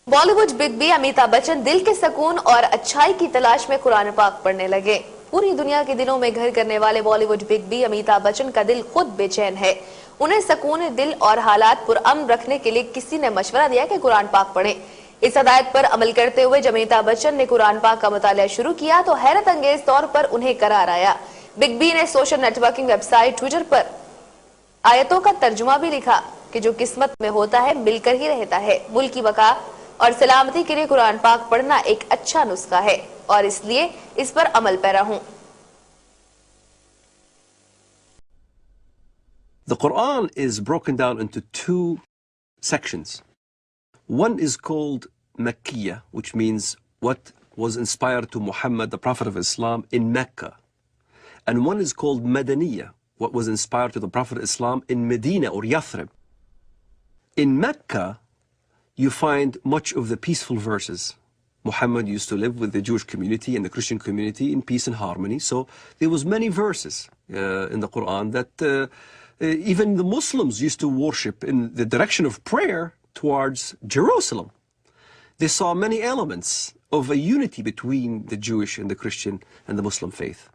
Bollywood big B Amitabh Bachchan दिल के सुकून और अच्छाई की तलाश में कुरान पाक पढ़ने लगे। पूरी दुनिया के दिलों में घर करने वाले बॉलीवुड बिग बी अमिताभ बच्चन का दिल खुद बेचैन है। उन्हें सुकून दिल और हालात पुरअमन रखने के लिए किसी ने मशवरा दिया कि कुरान पाक पढ़ें। इस हदायत पर अमल करते हुए जब अमिताभ बच्चन ने कुरान पाक का मुताला शुरू किया तो हैरत अंगेज तौर पर उन्हें करार आया। बिग बी ने सोशल नेटवर्किंग वेबसाइट ट्विटर पर आयतों का तर्जुमा भी लिखा कि जो किस्मत में होता है मिलकर ही रहता है। मुल्क की बका और सलामती के लिए कुरान पाक पढ़ना एक अच्छा नुस्खा है और इसलिए इस पर अमल पैरा हूं। The Quran is broken down into two sections. One is called Makkiyah, which means what was inspired to Muhammad, the Prophet of Islam, in Mecca. And one is called Madaniyah, what was inspired to the Prophet of Islam in Medina or Yathrib. In Mecca, you find much of the peaceful verses. Muhammad used to live with the Jewish community and the Christian community in peace and harmony. So there was many verses in the Quran that even the Muslims used to worship in the direction of prayer towards Jerusalem. They saw many elements of a unity between the Jewish and the Christian and the Muslim faith.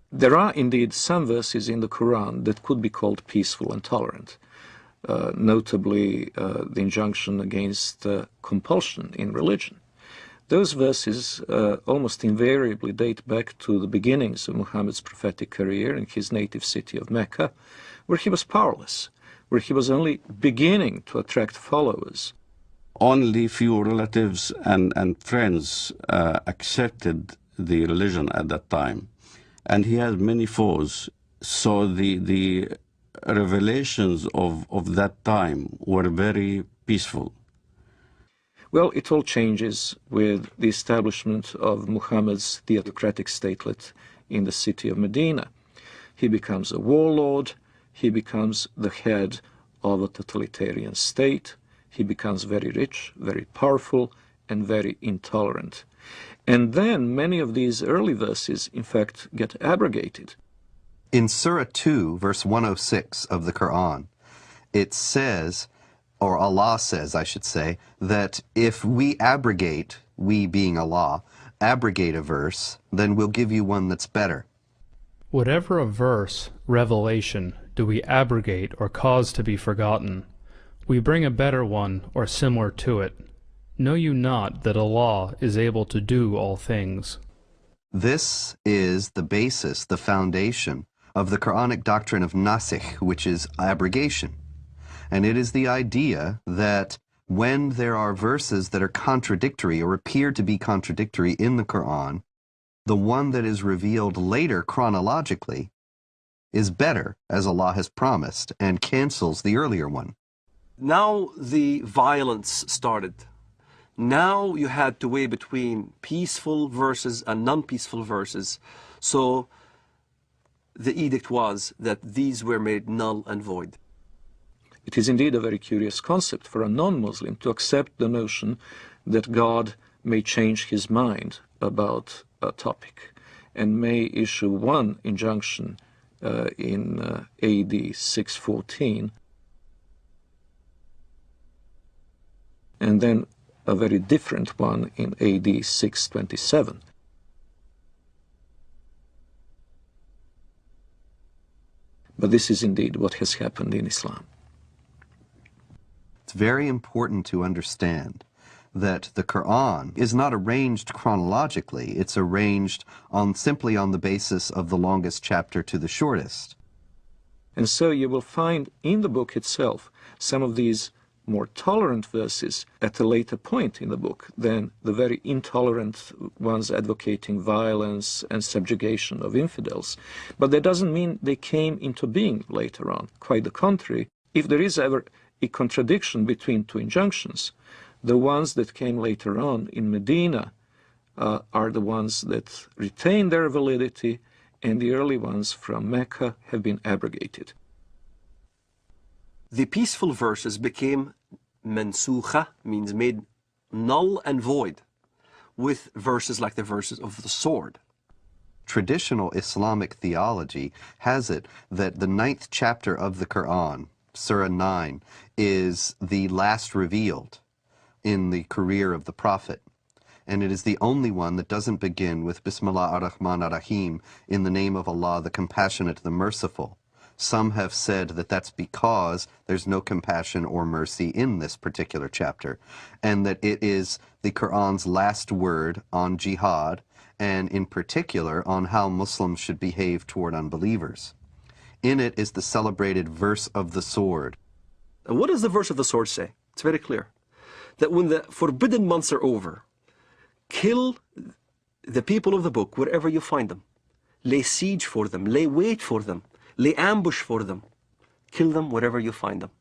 There are indeed some verses in the Quran that could be called peaceful and tolerant. Notably the injunction against compulsion in religion. Those verses almost invariably date back to the beginnings of Muhammad's prophetic career in his native city of Mecca, where he was powerless, where he was only beginning to attract followers. Only few relatives and friends accepted the religion at that time, and he had many foes. So the revelations of that time were very peaceful. Well, it all changes with the establishment of Muhammad's theocratic statelet in the city of Medina. He becomes a warlord, he becomes the head of a totalitarian state, he becomes very rich, very powerful, and very intolerant. And then many of these early verses, in fact, get abrogated. In Surah 2, verse 106 of the Quran, it says, or Allah says, I should say, that if we abrogate, we being Allah, abrogate a verse, then we'll give you one that's better. Whatever a verse, revelation, do we abrogate or cause to be forgotten, we bring a better one or similar to it. Know you not that Allah is able to do all things? This is the basis, the foundation of the Quranic doctrine of nasikh, which is abrogation. And it is the idea that when there are verses that are contradictory or appear to be contradictory in the Quran, the one that is revealed later chronologically is better, as Allah has promised, and cancels the earlier one. Now the violence started. Now you had to weigh between peaceful verses and non-peaceful verses. So the edict was that these were made null and void. It is indeed a very curious concept for a non-Muslim to accept the notion that God may change his mind about a topic and may issue one injunction in AD 614 and then a very different one in AD 627. But this is indeed what has happened in Islam. It's very important to understand that the Quran is not arranged chronologically. It's arranged simply on the basis of the longest chapter to the shortest. And so you will find in the book itself some of these more tolerant verses at a later point in the book than the very intolerant ones advocating violence and subjugation of infidels. But that doesn't mean they came into being later on. Quite the contrary. If there is ever a contradiction between two injunctions, the ones that came later on in Medina are the ones that retain their validity, and the early ones from Mecca have been abrogated. The peaceful verses became mansukha, means made null and void, with verses like the verses of the sword. Traditional Islamic theology has it that the 9th chapter of the Quran, Surah 9, is the last revealed, in the career of the Prophet. And it is the only one that doesn't begin with Bismillah ar-Rahman ar-Rahim, in the name of Allah, the Compassionate, the Merciful. Some have said that that's because there's no compassion or mercy in this particular chapter, and that it is the Quran's last word on jihad, and in particular on how Muslims should behave toward unbelievers. In it is the celebrated verse of the sword. And what does the verse of the sword say? It's very clear. That when the forbidden months are over, kill the people of the book wherever you find them. Lay siege for them, lay wait for them, lay ambush for them. Kill them wherever you find them.